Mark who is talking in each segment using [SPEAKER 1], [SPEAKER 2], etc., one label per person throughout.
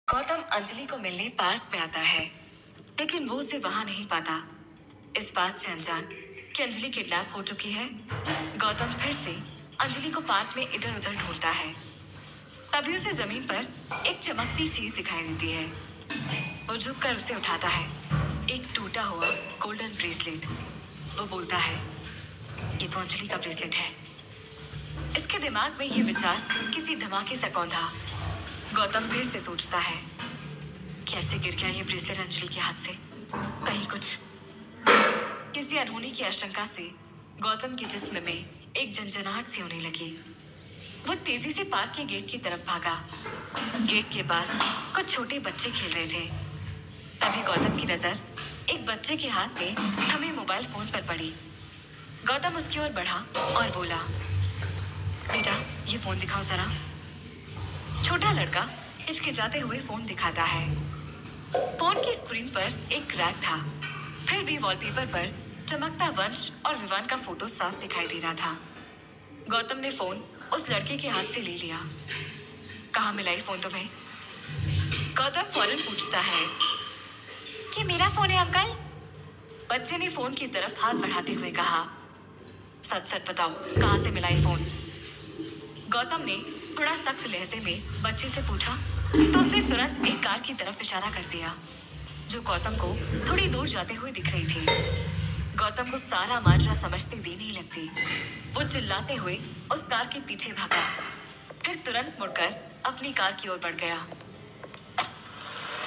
[SPEAKER 1] गौतम अंजलि को मिलने पार्क में आता है, लेकिन वो उसे वहां नहीं पाता। इस बात से अनजान कि अंजलि किडनैप हो चुकी है, गौतम फिर से अंजलि को पार्क में इधर उधर ढूंढता है। तभी उसे जमीन पर एक चमकती चीज दिखाई देती है। वो झुककर उसे उठाता है, एक टूटा हुआ गोल्डन ब्रेसलेट। वो बोलता है, ये तो अंजलि का ब्रेसलेट है। इसके दिमाग में ये विचार किसी धमाके से कौंधा। गौतम फिर से सोचता है, कैसे गिर गया ये ब्रेसलेट अंजलि के हाथ से। कहीं कुछ किसी अनहोनी की आशंका से गौतम के जिस्म में एक झंझनाहट सी होने लगी। वो तेजी से पार्क के गेट की तरफ भागा। गेट के पास कुछ छोटे बच्चे खेल रहे थे। तभी गौतम की नजर एक बच्चे के हाथ में थमे मोबाइल फोन पर पड़ी। गौतम उसकी ओर बढ़ा और बोला, बेटा ये फोन दिखाओ जरा। छोटा लड़का हिचकिचाते हुए फोन दिखाता है। फोन की स्क्रीन पर एक क्रैक था, फिर भी वॉलपेपर पर चमकता वंश और विवान का फोटो साफ दिखाई दे रहा था। गौतम ने फोन उस लड़के के हाथ से ले लिया। कहाँ मिला ये फोन तुम्हें? गौतम फौरन पूछता है, कि मेरा फोन है अंकल। बच्चे ने फोन की तरफ हाथ बढ़ाते हुए कहा, सच सच बताओ कहाँ से मिला ये फोन? गौतम ने थोड़ा सख्त लहजे में बच्चे से पूछा तो उसने तुरंत एक कार की तरफ इशारा कर दिया, जो गौतम को थोड़ी दूर जाते हुए दिख रही थी। गौतम को सारा माजरा समझते देर नहीं लगती। वो चिल्लाते हुए उस कार के पीछे भागा, फिर तुरंत मुड़कर अपनी कार की ओर बढ़ गया।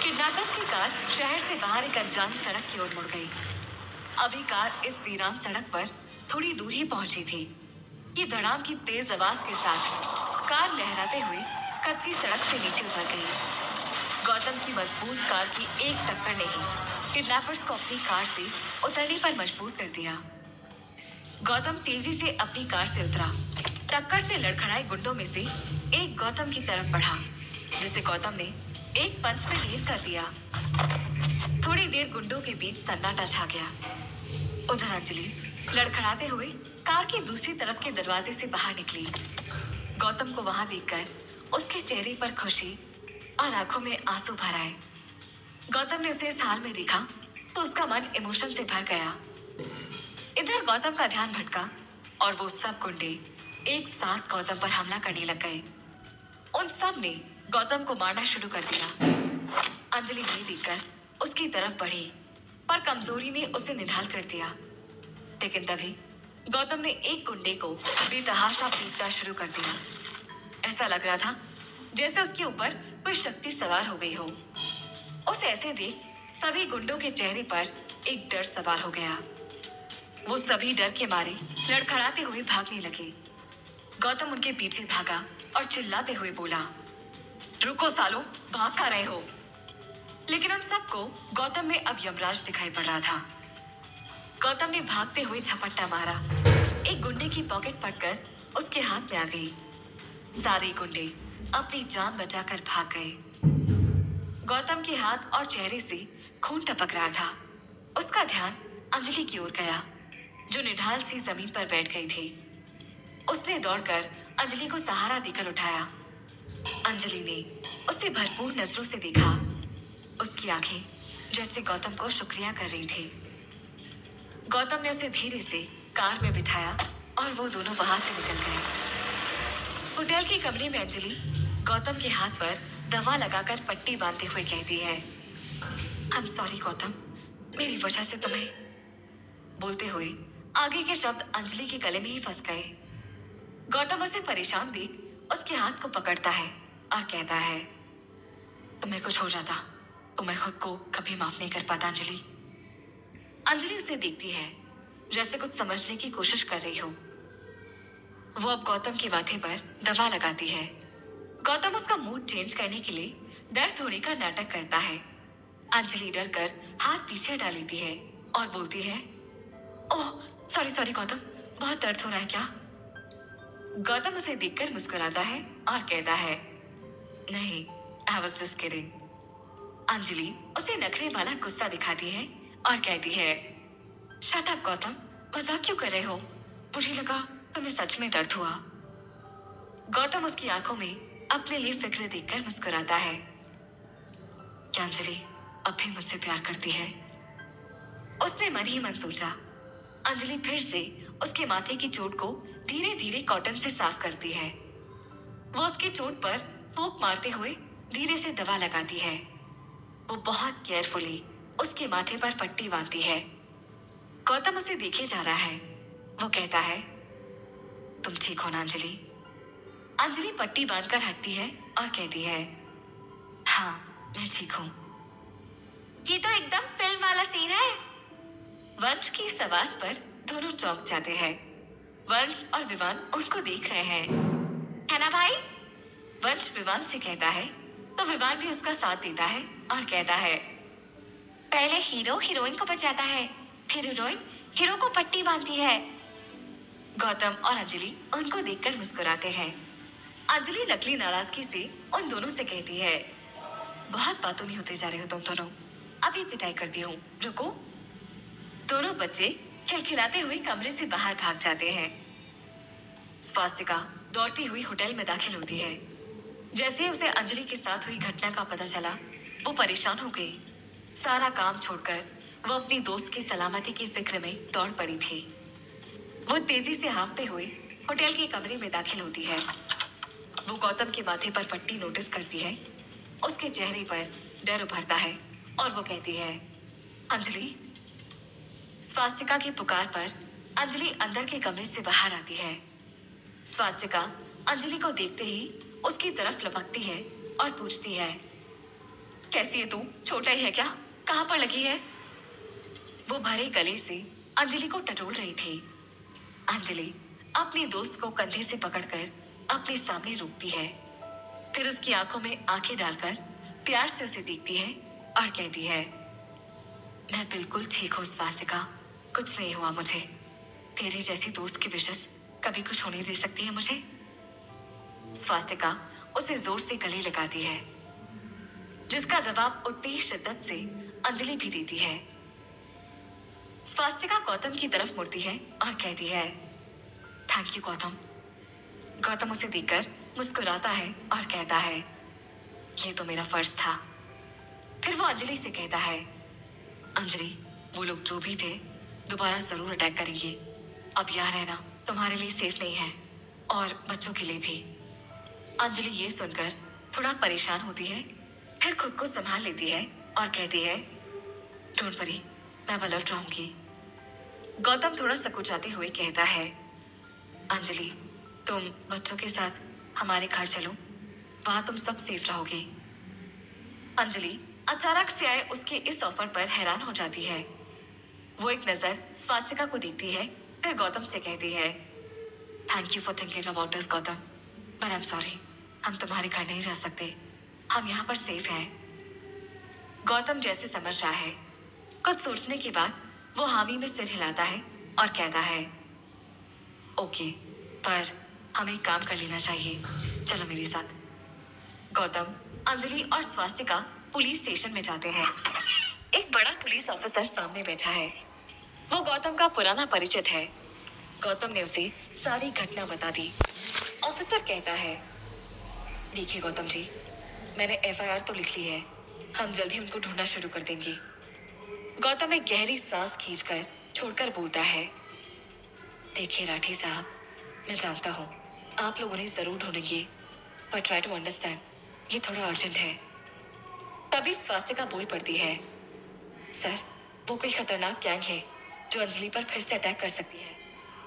[SPEAKER 1] किडनैपर्स की कार शहर से बाहर एक अनजान सड़क की ओर मुड़ गई। अभी कार इस वीरान सड़क पर थोड़ी दूर ही पहुंची थी कि धड़ाम की तेज आवाज के साथ कार लहराते हुए कच्ची सड़क से नीचे उतर गई। गौतम की मजबूत कार की एक टक्कर ने ही किडनैपर्स को अपनी कार से उतरने पर मजबूर कर दिया। गौतम तेजी से अपनी कार से उतरा। टक्कर से लड़खड़ाए गुंडों में से एक गौतम की तरफ बढ़ा, जिसे गौतम ने एक पंच में ढेर कर दिया। थोड़ी देर गुंडों के बीच सन्नाटा छा गया। उधर अंजलि लड़खड़ाते हुए कार की दूसरी तरफ के दरवाजे से बाहर निकली। गौतम को वहां देखकर उसके चेहरे पर खुशी और आंखों में आंसू भर आए। गौतम ने उसे इस हाल में देखा तो उसका मन इमोशन से भर गया। इधर गौतम का ध्यान भटका और वो सब गुंडे एक साथ गौतम पर हमला करने लग गए। उन सब ने गौतम को मारना शुरू कर दिया। अंजलि ये देखकर उसकी तरफ बढ़ी, पर कमजोरी ने उसे निढाल कर दिया। लेकिन तभी गौतम ने एक गुंडे को बेतहाशा पीटना शुरू कर दिया। ऐसा लग रहा था जैसे उसके ऊपर कोई शक्ति सवार हो गई हो। उसे ऐसे देख सभी गुंडों के चेहरे पर एक डर सवार हो गया। वो सभी डर के मारे लड़खड़ाते हुए भागने लगे। गौतम उनके पीछे भागा और चिल्लाते हुए बोला, रुको सालो, भाग कहाँ रहे हो? लेकिन उन सबको गौतम में अब यमराज दिखाई पड़ रहा था। गौतम ने भागते हुए झपट्टा मारा। एक गुंडे की पॉकेट फटकर उसके हाथ में आ गई। सारे गुंडे अपनी जान बचाकर भाग गए। गौतम के हाथ और चेहरे से खून टपक रहा था। उसका ध्यान अंजलि की ओर गया, जो निढाल सी जमीन पर बैठ गई थी। उसने दौड़कर अंजलि को सहारा देकर उठाया। अंजलि ने उसे भरपूर नजरों से देखा। उसकी आंखें जैसे गौतम को शुक्रिया कर रही थी। गौतम ने उसे धीरे से कार में बिठाया और वो दोनों वहां से निकल गए। होटल के कमरे में अंजलि गौतम के हाथ पर दवा लगाकर पट्टी बांधते हुए कहती है, I'm sorry गौतम, मेरी वजह से तुम्हें। बोलते हुए आगे के शब्द अंजलि के गले में ही फंस गए। गौतम उसे परेशान देख उसके हाथ को पकड़ता है और कहता है, तुम्हें कुछ हो जाता तो मैं खुद को कभी माफ नहीं कर पाता अंजलि। अंजलि उसे देखती है जैसे कुछ समझने की कोशिश कर रही हो। वो अब गौतम के माथे पर दवा लगाती है। गौतम उसका मूड चेंज करने के लिए दर्द होने का नाटक करता है। अंजलि डर कर हाथ पीछे डाल लेती है और बोलती है, ओह सॉरी सॉरी गौतम, बहुत दर्द हो रहा है क्या? गौतम उसे देखकर मुस्कुराता है और कहता है, नहीं, I was just kidding. Anjali उसे नखरे वाला गुस्सा दिखाती है और कहती है, शट अप गौतम, मजाक क्यों कर रहे हो? मुझे लगा तुम्हें सच में दर्द हुआ। गौतम उसकी आंखों में अपने लिए फिक्र देखकर मुस्कुराता है। क्या अंजलि अब भी मुझसे प्यार करती है? उसने मन ही मन सोचा। अंजलि फिर से उसके माथे की चोट को धीरे धीरे कॉटन से साफ करती है। वो उसकी चोट पर फूंक मारते हुए धीरे से दवा लगाती है। वो बहुत केयरफुली उसके माथे पर पट्टी बांधती है। गौतम उसे देखे जा रहा है। वो कहता है, तुम ठीक हो ना अंजलि? अंजलि पट्टी बांधकर हटती है और कहती है, हाँ मैं ठीक हूँ। ये तो एकदम फिल्म वाला सीन है। वंश की इस आवाज पर दोनों चौंक जाते हैं। वंश और विवान उनको देख रहे हैं। है ना भाई? वंश विवान से कहता है तो विवान भी उसका साथ देता है और कहता है, पहले हीरो हीरोइन को बचाता है, फिर हीरोइन हीरो को पट्टी बांधती है। गौतम और अंजलि उनको देखकर मुस्कुराते हैं। अंजलि नकली नाराजगी से उन दोनों से कहती है, बहुत बातों नहीं होते जा रहे हो तुम दोनों, अभी पिटाई करती हूँ, रुको। दोनों बच्चे खिलखिलाते हुए कमरे से बाहर भाग जाते हैं। स्वास्तिका दौड़ती हुई होटल में दाखिल होती है। जैसे उसे अंजलि के साथ हुई घटना का पता चला, वो परेशान हो गई। सारा काम छोड़कर वो अपनी दोस्त की सलामती की फिक्र में दौड़ पड़ी थी। वो तेजी से हाँफते हुए होटल के कमरे में दाखिल होती है। वो गौतम के माथे पर पट्टी नोटिस करती है। उसके चेहरे पर डर उभरता है और वो कहती है, अंजलि। स्वास्तिका की पुकार पर अंजलि अंदर के कमरे से बाहर आती है। स्वास्तिका अंजलि को देखते ही उसकी तरफ लपकती है और पूछती है, कैसी है तू? छोटा ही है क्या? कहाँ पर लगी है? वो भरे गले से अंजलि को टटोल रही थी। अंजलि अपनी दोस्त को कंधे से पकड़कर अपने सामने रोकती है। फिर उसकी आंखों में आंखें डालकर प्यार से उसे देखती है और कहती है, मैं बिल्कुल ठीक हूँ स्वास्तिका, कुछ नहीं हुआ मुझे। तेरी जैसी दोस्त की विशेष कभी कुछ होने दे सकती है मुझे? स्वास्तिका उसे जोर से गले लगाती है, जिसका जवाब उतनी ही शिद्दत से अंजलि भी देती है। स्वास्तिका गौतम की तरफ मुड़ती है और कहती है, थैंक यू गौतम। गौतम उसे देखकर मुस्कुराता है और कहता है, ये तो मेरा फर्ज था। फिर वो अंजलि से कहता है, अंजलि वो लोग जो भी थे दोबारा जरूर अटैक करेंगे। अब यहाँ रहना तुम्हारे लिए सेफ नहीं है और बच्चों के लिए भी। अंजलि ये सुनकर थोड़ा परेशान होती है, फिर खुद को संभाल लेती है और कहती है, डोंट वरी, मैं अलर्ट रहूंगी। गौतम थोड़ा सकुचाते हुए कहता है, अंजलि तुम बच्चों के साथ हमारे घर चलो, वहां तुम सब सेफ रहोगे। अंजलि अचानक से आए उसके इस ऑफर पर हैरान हो जाती है। वो एक नजर स्वास्तिका को देखती है, फिर गौतम से कहती है, thank you for thinking about us Gautam, but I am sorry, हम तुम्हारे घर नहीं जा सकते, हम यहाँ पर सेफ हैं। गौतम जैसे समझ रहा है। कुछ सोचने के बाद वो हामी में सिर हिलाता है और कहता है, ओके, पर हमें एक काम कर लेना चाहिए, चलो मेरे साथ। गौतम, अंजलि और स्वास्तिका पुलिस स्टेशन में जाते हैं। एक बड़ा पुलिस ऑफिसर सामने बैठा है। वो गौतम का पुराना परिचित है। गौतम ने उसे सारी घटना बता दी। ऑफिसर कहता है, देखिए गौतम जी, मैंने एफआईआर तो लिख ली है, हम जल्द ही उनको ढूंढना शुरू कर देंगे। गौतम एक गहरी सांस खींचकर छोड़कर बोलता है, देखिए राठी साहब, मैं जानता हूँ आप लोग उन्हें जरूर ढूंढेंगे, पर ट्राई टू अंडरस्टैंड, ये थोड़ा अर्जेंट है। तभी स्वास्तिका बोल पड़ती है, सर वो कोई खतरनाक गैंग है जो अंजलि पर फिर से अटैक कर सकती है।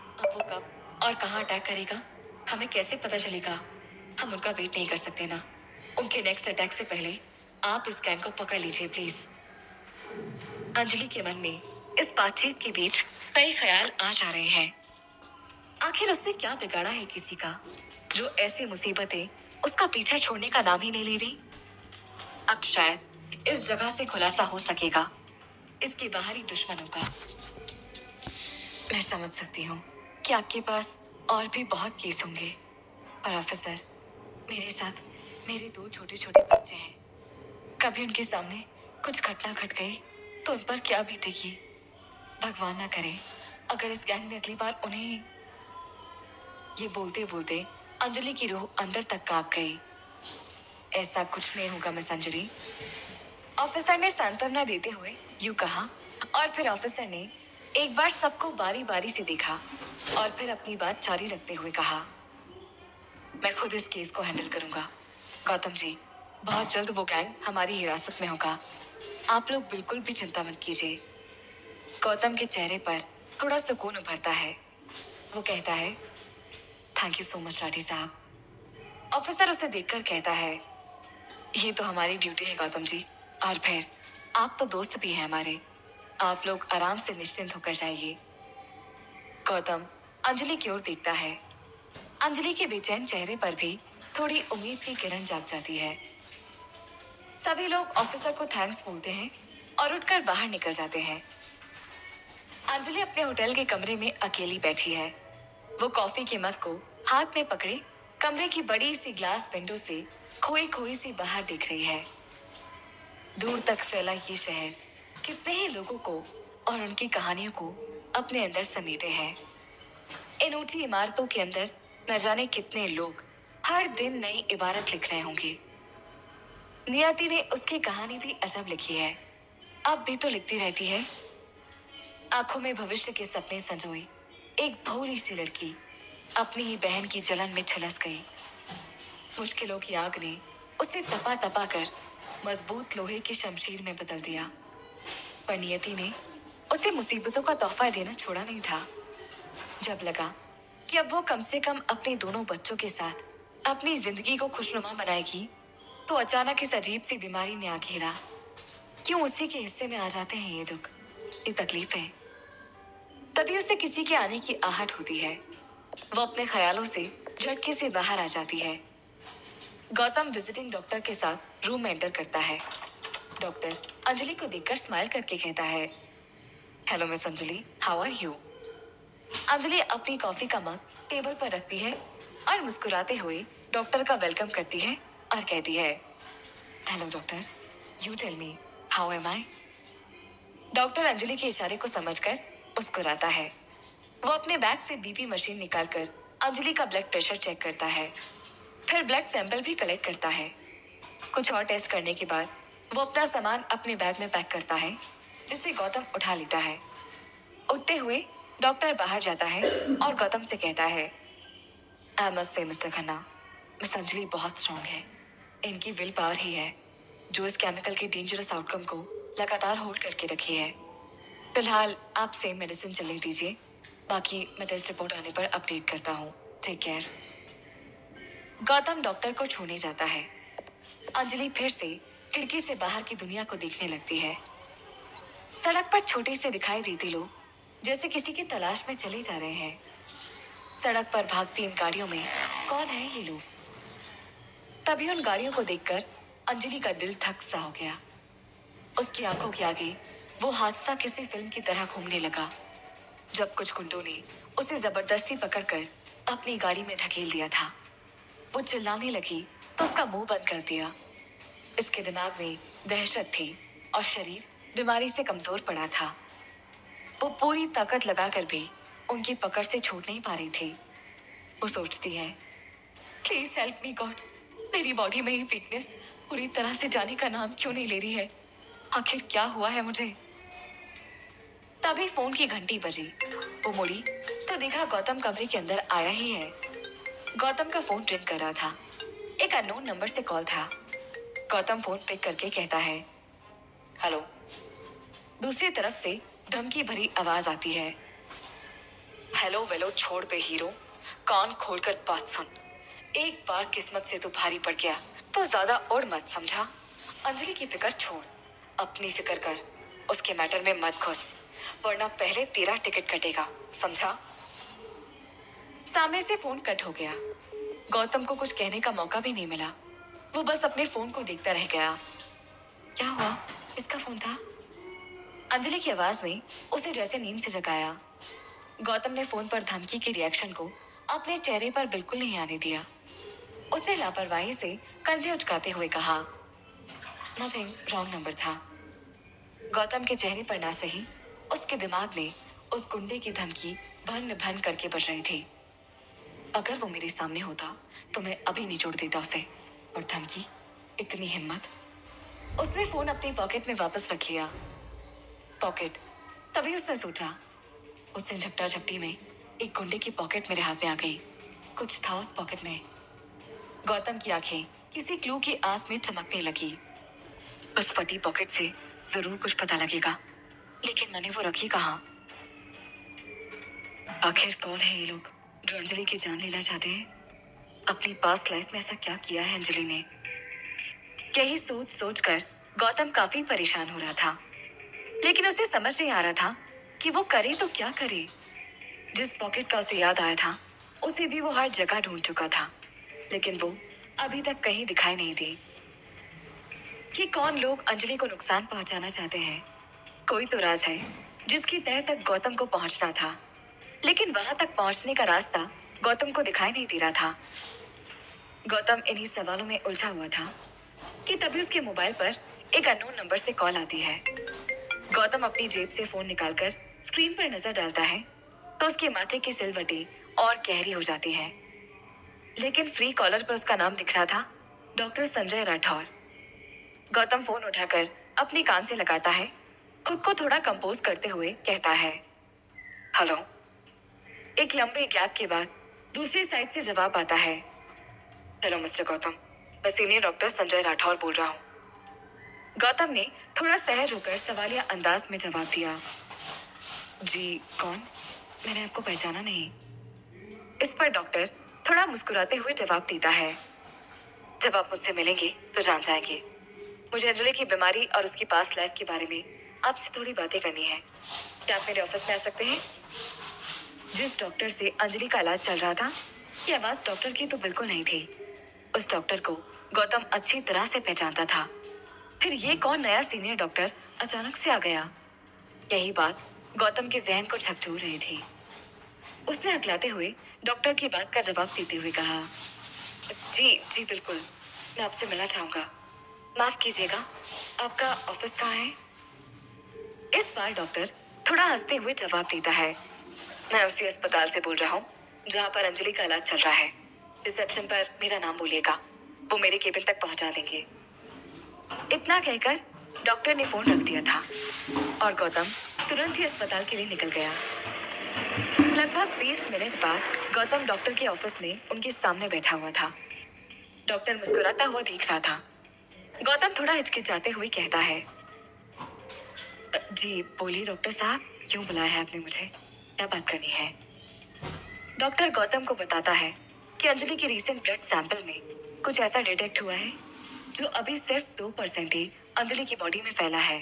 [SPEAKER 1] अब वो कब और कहाँ अटैक करेगा हमें कैसे पता चलेगा? हम उनका वेट नहीं कर सकते ना। उनके नेक्स्ट अटैक से पहले आप इस गैंग को पकड़ लीजिए प्लीज। अंजलि के मन में इस बातचीत के बीच कई ख्याल आ जा रहे हैं। आखिर उसने क्या बिगाड़ा है किसी का, जो ऐसी मुसीबतें उसका पीछा छोड़ने का नाम ही नहीं ले रही? अब शायद इस जगह से खुलासा हो सकेगा इसके बाहरी दुश्मनों का। मैं समझ सकती हूँ कि आपके पास और भी बहुत केस होंगे, और ऑफिसर, मेरे साथ मेरे 2 छोटे छोटे बच्चे हैं। कभी उनके सामने कुछ घटना घट गई तो उन पर क्या बीतेगी? भगवान ना करे अगर इस गैंग ने अगली बार उन्हें। ये बोलते बोलते अंजलि की रूह अंदर तक कांप गई। ऐसा कुछ नहीं होगा मिस अंजलि। ऑफिसर ने सांत्वना देते हुए यूं कहा और फिर ऑफिसर ने एक बार सबको बारी बारी से देखा और फिर अपनी बात जारी रखते हुए कहा, मैं खुद इस केस को हैंडल करूंगा। गौतम जी, बहुत जल्द वो गैंग हमारी हिरासत में होगा। आप लोग बिल्कुल भी चिंता मत कीजिए। गौतम के चेहरे पर थोड़ा सुकून उभरता है। वो कहता है, thank you so much Rathi साहब। ऑफिसर उसे देखकर कहता है, ये तो हमारी ड्यूटी है गौतम जी। और फिर आप तो दोस्त भी हैं हमारे। आप लोग आराम से निश्चिंत होकर जाइए। गौतम अंजलि की ओर देखता है। अंजलि के बेचैन चेहरे पर भी थोड़ी उम्मीद की किरण जाग जाती है। सभी लोग ऑफिसर को थैंक्स बोलते हैं और उठकर बाहर निकल जाते हैं। अंजलि अपने होटल के कमरे में अकेली बैठी है। वो कॉफी के मग को हाथ में पकड़े कमरे की बड़ी सी ग्लास विंडो से खोई खोई सी बाहर देख रही है। दूर तक फैला ये शहर कितने ही लोगों को और उनकी कहानियों को अपने अंदर समेटे है। इन ऊंची इमारतों के अंदर न जाने कितने लोग हर दिन नई इबारत लिख रहे होंगे। नियति ने उसकी कहानी भी अजब लिखी है। अब भी तो लिखती रहती है। आंखों में भविष्य के सपने संजोए एक भोली सी लड़की अपनी ही बहन की जलन में झुलस गई। मुश्किलों की आग ने उसे तपा तपा कर मजबूत लोहे की शमशीर में बदल दिया। पर नियति ने उसे मुसीबतों का तोहफा देना छोड़ा नहीं था। जब लगा कि अब वो कम से कम अपने दोनों बच्चों के साथ अपनी जिंदगी को खुशनुमा बनाएगी, तो अचानक इस अजीब सी बीमारी ने आ घेरा। क्यों उसी के हिस्से में आ जाते हैं ये दुख, ये तकलीफें। तभी उसे किसी के आने की आहट होती है। वो अपने ख्यालों से झटके से बाहर आ जाती है। गौतम विजिटिंग डॉक्टर के साथ रूम में एंटर करता है। डॉक्टर अंजलि को देखकर स्माइल करके कहता है, hello miss Anjali, how are you. Anjali अपनी कॉफी का मग टेबल पर रखती है और मुस्कुराते हुए डॉक्टर का वेलकम करती है और कहती है, hello doctor, you tell me how am I. Doctor Anjali के इशारे को समझकर मुस्कुराता है। वो अपने बैग से बीपी मशीन निकालकर अंजलि का ब्लड प्रेशर चेक करता है। फिर ब्लड सैंपल भी कलेक्ट करता है। कुछ और टेस्ट करने के बाद वो अपना सामान अपने बैग में पैक करता है, जिसे गौतम उठा लेता है। उठते हुए डॉक्टर बाहर जाता है और गौतम से कहता है, I must say mister Khanna, miss Anjali बहुत स्ट्रांग है। इनकी विल पावर ही है जो इस केमिकल के डेंजरस आउटकम को लगातार होल्ड करके रखी है। फिलहाल आप सेम मेडिसिन चलने दीजिए, बाकी मैं टेस्ट रिपोर्ट आने पर अपडेट करता हूँ। Take care. गौतम डॉक्टर को छूने जाता है। अंजलि फिर से खिड़की से बाहर की दुनिया को देखने लगती है। सड़क पर छोटे से दिखाई देते लोग जैसे किसी की तलाश में चले जा रहे हैं। सड़क पर भागती इन गाड़ियों में कौन है ये लोग। तभी उन गाड़ियों को देखकर अंजलि का दिल धक सा हो गया। उसकी आंखों के आगे वो हादसा किसी फिल्म की तरह घूमने लगा, जब कुछ गुंडों ने उसे जबरदस्ती पकड़कर अपनी गाड़ी में धकेल दिया था। वो चिल्लाने लगी तो उसका मुंह बंद कर दिया। इसके दिमाग में दहशत थी और शरीर बीमारी से कमजोर पड़ा था। वो पूरी ताकत लगाकर भी उनकी पकड़ से छूट नहीं पा रही थी। वो सोचती है, प्लीज हेल्प मी गॉड, मेरी बॉडी में ये वीकनेस पूरी तरह से जाने का नाम क्यों नहीं ले रही है। आखिर क्या हुआ है मुझे। तभी फोन की घंटी बजी। वो मुड़ी तो देखा गौतम कमरे के अंदर आया ही है। गौतम का फोन रिंग कर रहा था। एक अननोन नंबर से कॉल था। गौतम फोन पिक करके कहता है, हेलो। दूसरी तरफ से धमकी भरी आवाज आती है, हेलो वेलो छोड़ बे हीरो, कान खोलकर बात सुन। एक बार किस्मत से तू भारी पड़ गया तो ज्यादा उड़ मत, समझा। अंजलि की फिक्र छोड़, अपनी फिक्र कर। उसके मैटर में मत घुस, वरना पहले तेरा टिकट कटेगा, समझा। सामने से फोन कट हो गया। गौतम को कुछ कहने का मौका भी नहीं मिला। वो बस अपने फोन को देखता रह गया। क्या हुआ, इसका फोन था। अंजलि की आवाज ने उसे जैसे नींद से जगाया। गौतम ने फोन पर धमकी की रिएक्शन को अपने चेहरे पर बिल्कुल नहीं आने दिया। उसे लापरवाही से कंधे उचकाते हुए कहा, नथिंग, रॉन्ग नंबर था। गौतम के चेहरे पर ना सही उसके दिमाग में उस गुंडे की धमकी भन भन करके बज रही थी। अगर वो मेरे सामने होता तो मैं अभी निचोड़ देता उसे। और धमकी, इतनी हिम्मत। उसने फोन अपनी पॉकेट में वापस रख लिया। पॉकेट, तभी उसने सोचा। उसने झपटा झपटी में एक गुंडे की पॉकेट मेरे हाथ में आ गई। कुछ था उस पॉकेट में। गौतम की आंखें किसी क्लू की आस में चमकने लगी। उस फटी पॉकेट से जरूर कुछ पता लगेगा, लेकिन मैंने वो रखी कहाँ? आखिर कौन है ये लोग जो अंजलि की जान लेना चाहते हैं? अपनी पास्ट लाइफ में ऐसा क्या किया है अंजलि ने? यही सोच सोच कर गौतम काफी परेशान हो रहा था, लेकिन उसे समझ नहीं आ रहा था कि वो करे तो क्या करे। जिस पॉकेट का उसे याद आया था, उसे भी वो हर जगह ढूंढ चुका था, लेकिन वो अभी तक कहीं दिखाई नहीं दी। कि कौन लोग अंजलि को नुकसान पहुंचाना चाहते हैं? कोई तो राज है जिसकी तह तक गौतम को पहुंचना था, लेकिन वहां तक पहुंचने का रास्ता गौतम को दिखाई नहीं दे रहा था। गौतम इन्हीं सवालों में उलझा हुआ था कि तभी उसके मोबाइल पर एक अननोन नंबर से कॉल आती है। गौतम अपनी जेब से फोन निकालकर स्क्रीन पर नजर डालता है तो उसके माथे की सिलवटें और गहरी हो जाती है। लेकिन फ्री कॉलर पर उसका नाम दिख रहा था, डॉक्टर संजय राठौर। गौतम फोन उठाकर अपनी कान से लगाता है, खुद को थोड़ा कंपोज करते हुए कहता है, हेलो। एक लंबे गैप के बाद दूसरी साइड से जवाब आता है, हेलो मिस्टर गौतम, मैं सीनियर डॉक्टर संजय राठौर बोल रहा हूँ। गौतम ने थोड़ा सहज होकर सवालिया अंदाज में जवाब दिया, जी कौन? मैंने आपको पहचाना नहीं। इस पर डॉक्टर थोड़ा मुस्कुराते हुए जवाब देता है, जब आप मुझसे मिलेंगे तो जान जाएंगे। मुझे अंजलि की बीमारी और उसकी पास्ट लाइफ के बारे में आपसे थोड़ी बातें करनी है। क्या आप मेरे ऑफिस में आ सकते हैं? जिस डॉक्टर से अंजलि का इलाज चल रहा था, ये आवाज डॉक्टर की तो बिल्कुल नहीं थी। उस डॉक्टर को गौतम अच्छी तरह से पहचानता था। फिर ये कौन नया सीनियर डॉक्टर अचानक से आ गया? यही बात गौतम के जहन को झकझोर रही थी। उसने हकलाते हुए डॉक्टर की बात का जवाब देते हुए कहा, जी जी बिल्कुल, मैं आपसे मिलना चाहूंगा। माफ कीजिएगा, आपका ऑफिस कहाँ है? इस बार डॉक्टर थोड़ा हंसते हुए जवाब देता है, मैं उसी अस्पताल से बोल रहा हूँ जहाँ पर अंजलि का इलाज चल रहा है। रिसेप्शन पर मेरा नाम बोलिएगा, वो मेरे केबिन तक पहुंचा देंगे। इतना कहकर डॉक्टर ने फोन रख दिया था और गौतम तुरंत ही अस्पताल के लिए निकल गया। लगभग 20 मिनट बाद गौतम डॉक्टर के ऑफिस में उनके सामने बैठा हुआ था। डॉक्टर मुस्कुराता हुआ दिख रहा था। गौतम थोड़ा हिचकिचाते हुए कहता है, जी बोलिए डॉक्टर साहब, क्यों बुलाया है आपने मुझे? क्या बात करनी है? डॉक्टर गौतम को बताता है कि अंजलि की रीसेंट ब्लड सैंपल में कुछ ऐसा डिटेक्ट हुआ है जो अभी सिर्फ 2% ही अंजलि की बॉडी में फैला है।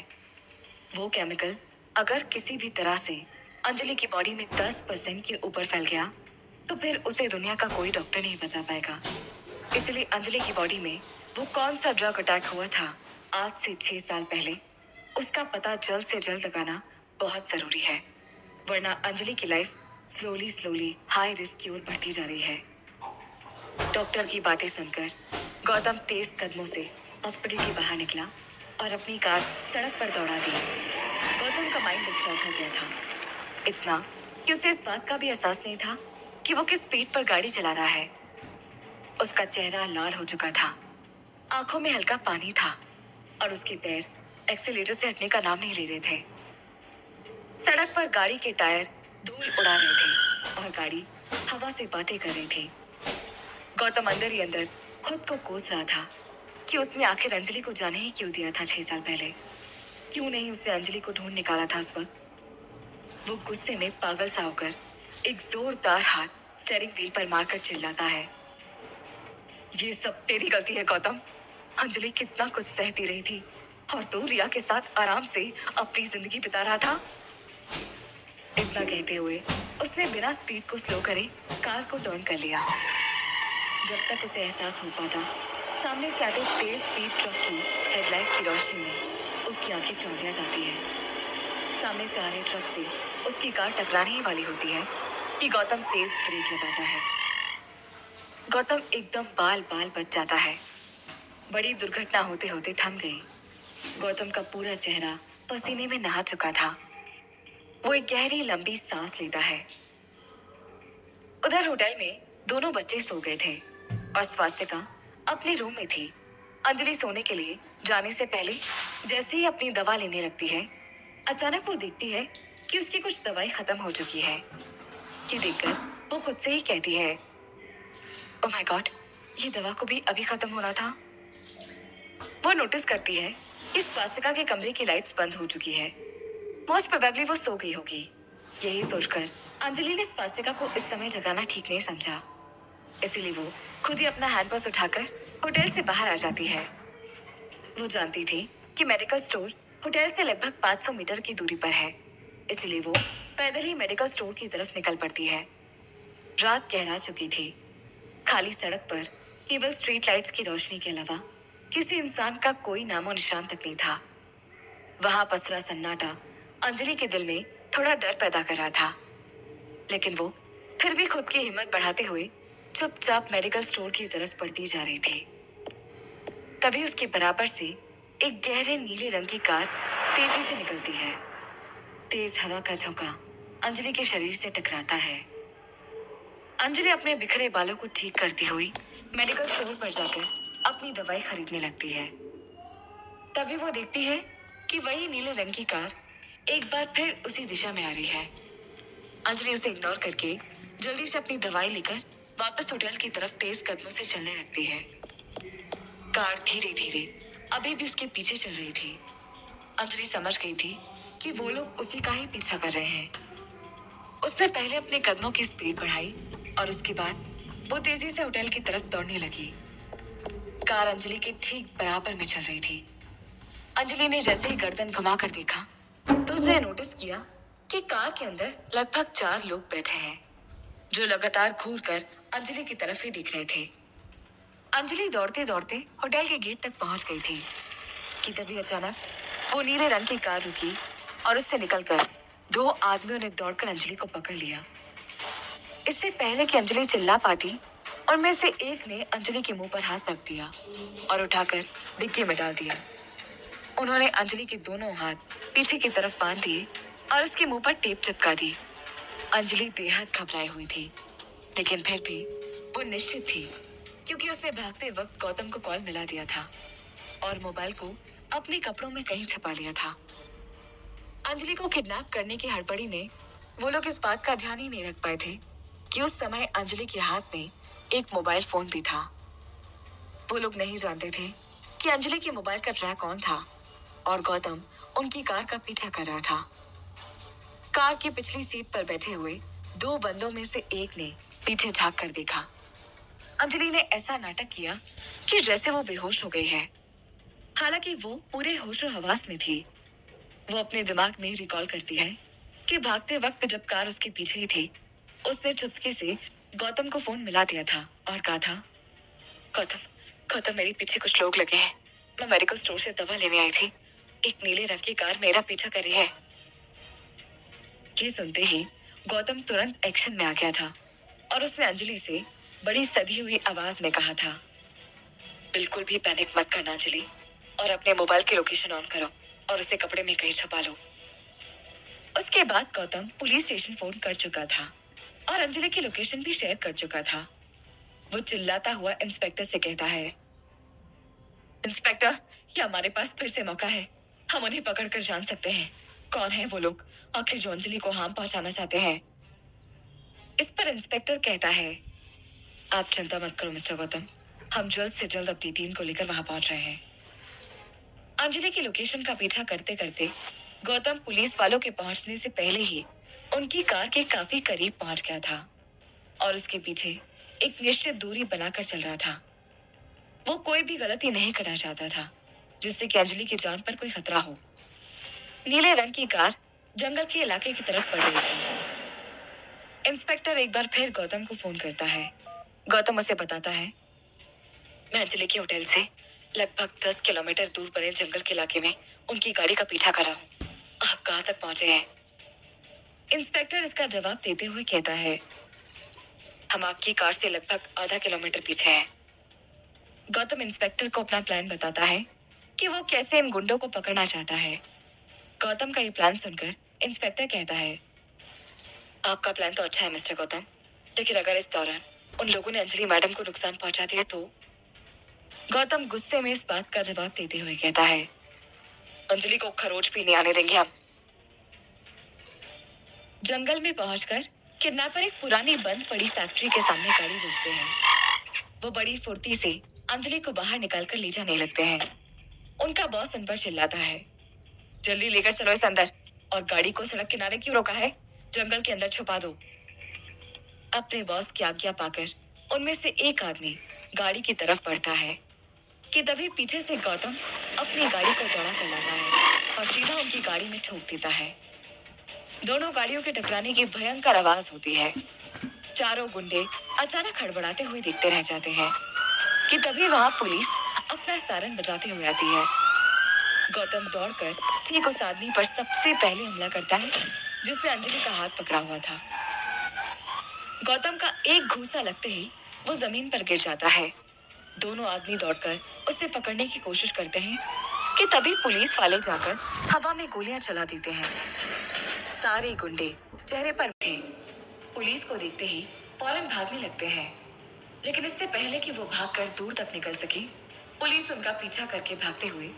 [SPEAKER 1] वो केमिकल अगर किसी भी तरह से अंजलि की बॉडी में 10% के ऊपर फैल गया तो फिर उसे दुनिया का कोई डॉक्टर नहीं बचा पाएगा। इसलिए अंजलि की बॉडी में वो कौन सा ड्रग अटैक हुआ था आज से 6 साल पहले, उसका पता जल्द से जल्द लगाना बहुत जरूरी है, वरना अंजलि की life slowly slowly high risk की ओर बढ़ती जा रही है। डॉक्टर की बातें सुनकर गौतम तेज कदमों से हॉस्पिटल के बाहर निकला और अपनी कार सड़क पर दौड़ा दी। गौतम का माइंड डिस्टर्ब हो गया था, इतना कि उसे इस बात का भी एहसास नहीं था कि वो किस स्पीड पर गाड़ी चला रहा है। उसका चेहरा लाल हो चुका था, आंखों में हल्का पानी था और उसके पैर एक्सीलेटर से हटने का नाम नहीं ले रहे थे। सड़क पर गाड़ी के टायर धूल उड़ा रहे थे और गाड़ी हवा से बातें कर रही थी। गौतम अंदर ही अंदर खुद को कोस रहा था कि उसने आखिर अंजलि को जाने ही क्यों दिया था 6 साल पहले। क्यों नहीं उसने अंजलि को ढूंढ निकाला था उस वक्त। वो गुस्से में पागल सा होकर एक जोरदार हाथ स्टीयरिंग व्हील पर मारकर चिल्लाता है, ये सब तेरी गलती है गौतम। अंजलि कितना कुछ सहती रही थी और तू रिया के साथ आराम से अपनी जिंदगी बिता रहा था। इतना कहते हुए उसने बिना स्पीड को स्लो करे कार को टर्न कर लिया। जब तक उसे एहसास हो पाता, सामने से आते तेज स्पीड ट्रक की हेडलाइट की रोशनी में उसकी आंखें चौंधिया जाती है। सामने से आ रहे ट्रक से उसकी कार टकराने ही वाली होती है कि गौतम तेज ब्रेक लगाता है। गौतम एकदम बाल बाल बच जाता है। बड़ी दुर्घटना होते होते थम गई। गौतम का पूरा चेहरा पसीने में नहा चुका था। वो एक गहरी लंबी सांस लेता है। उधर होटल में दोनों बच्चे सो गए थे और स्वास्तिका अपने रूम में थी। अंजलि सोने के लिए जाने से पहले जैसे ही अपनी दवा लेने लगती है, अचानक वो देखती है कि उसकी कुछ दवाई खत्म हो चुकी है। ये देखकर वो खुद से ही कहती है, ओह माय गॉड, ये दवा को भी अभी खत्म होना था। वो नोटिस करती है कि स्वास्तिका के कमरे की लाइट्स बंद हो चुकी है। मोस्ट प्रोबेबली वो सो गई होगी। यही सोचकर अंजलि ने स्वास्तिका को इस समय जगाना ठीक नहीं समझा, इसीलिए वो खुद ही अपना हैंड पर्स उठाकर होटल से बाहर आ जाती है। वो जानती थी कि मेडिकल स्टोर होटल से लगभग 500 मीटर की दूरी पर है, इसलिए वो पैदल ही मेडिकल स्टोर की तरफ निकल पड़ती है। रात गहरा चुकी थी। खाली सड़क पर केवल स्ट्रीट लाइट्स की रोशनी के अलावा किसी इंसान का कोई नामो निशान तक नहीं था। वहां पसरा सन्नाटा अंजलि के दिल में थोड़ा डर पैदा कर रहा था, लेकिन वो फिर भी खुद की हिम्मत बढ़ाते हुए चुपचाप मेडिकल स्टोर की तरफ बढ़ती जा रही थी। तभी उसके बराबर से एक गहरे नीले रंग की कार तेजी से निकलती है। तेज हवा का झोंका अंजलि के शरीर से टकराता है। अंजलि अपने बिखरे बालों को ठीक करती हुई मेडिकल स्टोर पर जाकर अपनी दवाई खरीदने लगती है। तभी वो देखती है कि वही नीले रंग की कार एक बार फिर उसी दिशा में आ रही है। अंजलि उसे इग्नोर करके जल्दी से अपनी दवाई लेकर वापस होटल की तरफ तेज कदमों से चलने लगती है। कार धीरे धीरे अभी भी उसके पीछे चल रही थी। अंजलि समझ गई थी कि वो लोग उसी का ही पीछा कर रहे हैं। उसने पहले अपने कदमों की स्पीड बढ़ाई और उसके बाद वो तेजी से होटल की तरफ दौड़ने लगी। कार अंजलि के ठीक बराबर में चल रही थी। अंजलि ने जैसे ही गर्दन घुमाकर देखा तो उसने नोटिस किया कि कार के अंदर लगभग 4 लोग बैठे हैं, जो लगातार घूर कर अंजलि की तरफ ही दिख रहे थे। अंजलि दौड़ते दौड़ते होटल के गेट तक पहुंच गई थी कि तभी अचानक वो नीले रंग की कार रुकी और उससे निकलकर 2 आदमियों ने दौड़कर अंजलि को पकड़ लिया। इससे पहले कि अंजलि चिल्ला पाती, उनमें से एक ने अंजलि के मुंह पर हाथ रख दिया और उठाकर डिक्की में डाल दिया। उन्होंने अंजलि के दोनों हाथ पीछे की तरफ बांध दिए और उसके मुंह पर टेप चिपका दी। अंजलि बेहद घबराई हुई थी, लेकिन फिर भी वो निश्चित थी, क्योंकि उसने भागते वक्त गौतम को कॉल मिला दिया था और मोबाइल को अपने कपड़ों में कहीं छुपा लिया था। अंजलि को किडनैप करने की हड़बड़ी में वो लोग इस बात का ध्यान ही नहीं रख पाए थे कि उस समय अंजलि के हाथ में एक मोबाइल फोन भी था। वो लोग नहीं जानते थे कि अंजलि के मोबाइल का ट्रैक ऑन था और गौतम उनकी कार का पीछा कर रहा था। कार की पिछली सीट पर बैठे हुए 2 बंदों में से एक ने पीछे झांक कर देखा। अंजलि ने ऐसा नाटक किया कि जैसे वो बेहोश हो गई है। हालांकि वो पूरे होशो हवास में थी। वो अपने दिमाग में रिकॉल करती है कि भागते वक्त जब कार उसके पीछे ही थी, उसने चुपके से गौतम को फोन मिला दिया था और कहा था, गौतम, गौतम, मेरे पीछे कुछ लोग लगे हैं। मैं मेडिकल स्टोर से दवा लेने आई थी। एक नीले रंग की कार मेरा पीछा कर रही है। ये सुनते ही गौतम तुरंत एक्शन में आ गया था और उसने अंजलि से बड़ी सधी हुई आवाज में कहा था, बिल्कुल भी पैनिक मत करना अंजलि, और अपने मोबाइल की लोकेशन ऑन करो और उसे कपड़े में कहीं छुपा लो। उसके बाद गौतम पुलिस स्टेशन फोन कर चुका था और अंजलि की लोकेशन भी शेयर कर चुका था। वो चिल्लाता हुआ इंस्पेक्टर से कहता है, इंस्पेक्टर, ये हमारे पास फिर से मौका है। हम उन्हें पकड़कर जान सकते हैं कौन है वो लोग, आखिर जो अंजलि को हार्म पहुंचाना चाहते हैं। इस पर इंस्पेक्टर कहता है, आप चिंता मत करो मिस्टर गौतम, हम जल्द से जल्द अपनी टीम को लेकर वहां पहुंच रहे हैं। अंजलि की लोकेशन का पीछा करते करते गौतम पुलिस वालों के पहुंचने से पहले ही उनकी कार के काफी करीब पहुंच गया था और उसके पीछे एक निश्चित दूरी बनाकर चल रहा था। वो कोई भी गलती नहीं करना चाहता था जिससे कि अंजलि की जान पर कोई खतरा हो। नीले रंग की कार जंगल के इलाके की तरफ बढ़ रही थी। इंस्पेक्टर एक बार फिर गौतम को फोन करता है। गौतम उसे बताता है, मैं अंजलि के होटल से लगभग 10 किलोमीटर दूर बने जंगल के इलाके में उनकी गाड़ी का पीछा कर रहा हूँ। आप कहाँ तक पहुंचे हैं? इंस्पेक्टर इसका जवाब देते हुए कहता है, हम आपकी कार से लगभग आधा किलोमीटर पीछे हैं। गौतम इंस्पेक्टर को अपना प्लान बताता है कि वो कैसे इन गुंडों को पकड़ना चाहता है। गौतम का ये प्लान सुनकर इंस्पेक्टर कहता है, आपका प्लान तो अच्छा है मिस्टर गौतम, लेकिन अगर इस दौरान उन लोगों ने अंजलि मैडम को नुकसान पहुंचा दिया तो गौतम गुस्से में इस बात का जवाब देते हुए कहता है, अंजलि को खरोच भी नहीं आने देंगे हम। जंगल में पहुंचकर किडनैपर एक पुरानी बंद पड़ी फैक्ट्री के सामने गाड़ी रोकते हैं। वो बड़ी फुर्ती से अंजलि को बाहर निकालकर ले जाने लगते हैं। उनका बॉस उन पर चिल्लाता है, जल्दी लेकर चलो इस अंदर, और गाड़ी को सड़क किनारे क्यों रोका है? जंगल के अंदर छुपा दो। अपने बॉस की आज्ञा पाकर उनमें से एक आदमी गाड़ी की तरफ बढ़ता है कि तभी पीछे से गौतम अपनी गाड़ी को दौड़ा कर लाता है और सीधा उनकी गाड़ी में ठोक देता है। दोनों गाड़ियों के टकराने की भयंकर आवाज होती है। चारों गुंडे अचानक हड़बड़ाते हुए दिखते रह जाते हैं कि तभी वहां पुलिस अपना सायरन बजाते हुए आती है। गौतम दौड़कर ठीक उस आदमी पर सबसे पहले हमला करता है जिसने अंजलि का हाथ पकड़ा हुआ था। गौतम का एक घूंसा लगते ही वो जमीन पर गिर जाता है। दोनों आदमी दौड़कर उसे पकड़ने की कोशिश करते हैं कि तभी पुलिस वाले जाकर हवा में गोलियां चला देते हैं। सारे गुंडे चेहरे पर थे। पुलिस को देखते ही फौरन भागने लगते हैं, लेकिन इससे पहले कि वो भागकर दूर तक निकल सके, पुलिस उनका पीछा करके भागते हुए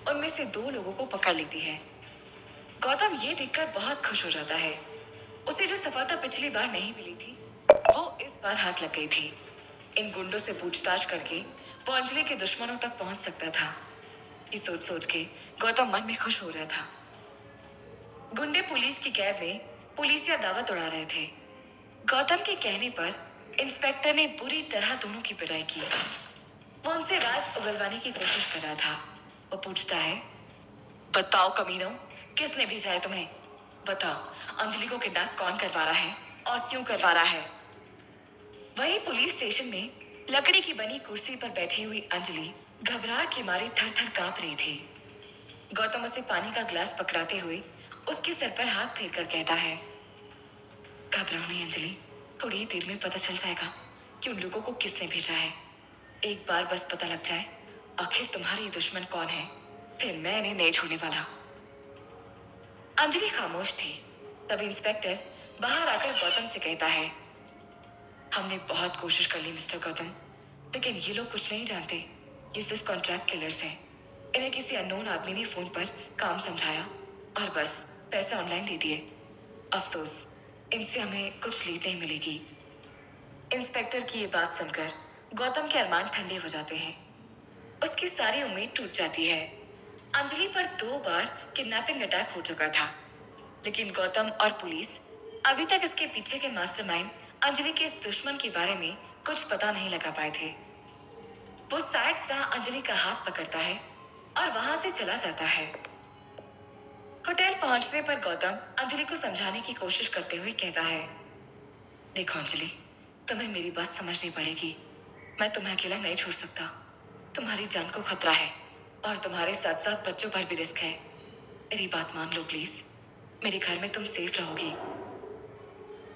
[SPEAKER 1] उनमें से 2 लोगों को पकड़ लेती है। गौतम ये देखकर बहुत खुश हो जाता है। उसे जो सफलता पिछली बार नहीं मिली थी, वो इस बार हाथ लग गई थी। इन गुंडों से पूछताछ करके वो अंजलि के दुश्मनों तक पहुंच सकता था। ये सोच सोच के गौतम मन में खुश हो रहा था। गुंडे पुलिस की कैद में पुलिसिया दावत उड़ा रहे थे। गौतम के कहने पर इंस्पेक्टर ने बुरी तरह दोनों की पिटाई की। वो उनसे राज उगलवाने की कोशिश कर रहा था। वो पूछता है, बताओ कमीनों, किसने भेजा है तुम्हें? बताओ, अंजलि को किडनैप कौन करवा रहा है और क्यों करवा रहा है? वही पुलिस स्टेशन में लकड़ी की बनी कुर्सी पर बैठी हुई अंजलि घबराहट के मारे थर थर कांप रही थी। गौतम उसे पानी का ग्लास पकड़ाते हुए उसके सर पर हाथ फेर कर कहता है, घबराओ नहीं अंजलि, थोड़ी ही देर में पता चल जाएगा कि उन लोगों को किसने भेजा है। एक बार बस पता लग जाए आखिर तुम्हारे ये दुश्मन कौन है, फिर मैं इन्हें नहीं छोड़ने वाला। अंजलि खामोश थी। तब इंस्पेक्टर बाहर आकर गौतम से कहता है, हमने बहुत कोशिश कर ली मिस्टर गौतम, लेकिन ये लोग कुछ नहीं जानते। ये सिर्फ कॉन्ट्रैक्ट किलर्स हैं। इन्हें किसी अननोन आदमी ने फोन पर काम समझाया और बस पैसे ऑनलाइन दे दिए। अफसोस, इनसे हमें कुछ लीड नहीं मिलेगी। इंस्पेक्टर की ये बात सुनकर गौतम के अरमान ठंडे हो जाते हैं। उसकी सारी उम्मीद टूट जाती है। अंजलि पर 2 बार किडनैपिंग अटैक हो चुका था, लेकिन गौतम और पुलिस अभी तक इसके पीछे के मास्टरमाइंड अंजलि के इस दुश्मन के बारे में कुछ पता नहीं लगा पाए थे। वो शायद सा अंजलि का हाथ पकड़ता है और वहां से चला जाता है। होटल पहुंचने पर गौतम अंजलि को समझाने की कोशिश करते हुए कहता है, देखो अंजलि, तुम्हें मेरी बात समझनी पड़ेगी। मैं तुम्हें अकेला नहीं छोड़ सकता। तुम्हारी जान को खतरा है और तुम्हारे साथ साथ बच्चों पर भी रिस्क है। मेरी बात मान लो प्लीज। मेरे घर में तुम सेफ रहोगी।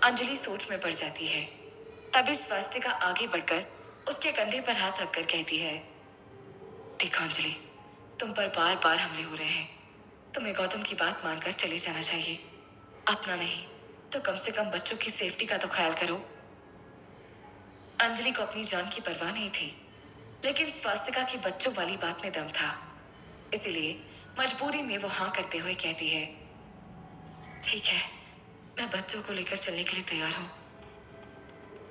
[SPEAKER 1] अंजलि सोच में पड़ जाती है। तभी स्वास्तिका आगे बढ़कर उसके कंधे पर हाथ रखकर कहती है, देखो अंजलि, तुम पर बार बार हमले हो रहे हैं। तुम्हें गौतम की बात मानकर चले जाना चाहिए। अपना नहीं तो कम से कम बच्चों की सेफ्टी का तो ख्याल करो। अंजलि को अपनी जान की परवाह नहीं थी, लेकिन स्वास्तिका की बच्चों वाली बात में दम था। इसीलिए मजबूरी में वो हाँ करते हुए कहती है, ठीक है, मैं बच्चों को लेकर चलने के लिए तैयार हूँ।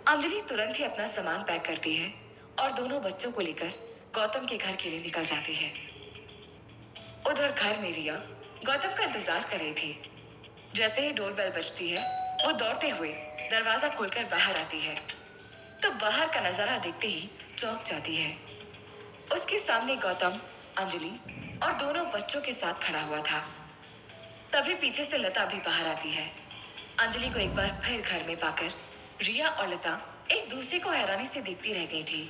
[SPEAKER 1] अंजलि तुरंत ही अपना सामान पैक करती है और दोनों बच्चों को लेकर गौतम के घर के लिए निकल जाती है। उधर घर में रिया गौतम का इंतजार कर रही थी। जैसे ही डोरबेल बजती है, वो दौड़ते हुए दरवाजा खोलकर बाहर आती है, तो बाहर का नजारा देखते ही चौंक जाती है। उसके सामने गौतम, अंजलि और दोनों बच्चों के साथ खड़ा हुआ था। तभी पीछे से लता भी बाहर आती है। अंजलि को एक बार फिर घर में पाकर रिया और लता एक दूसरे को हैरानी से देखती रह गई थी।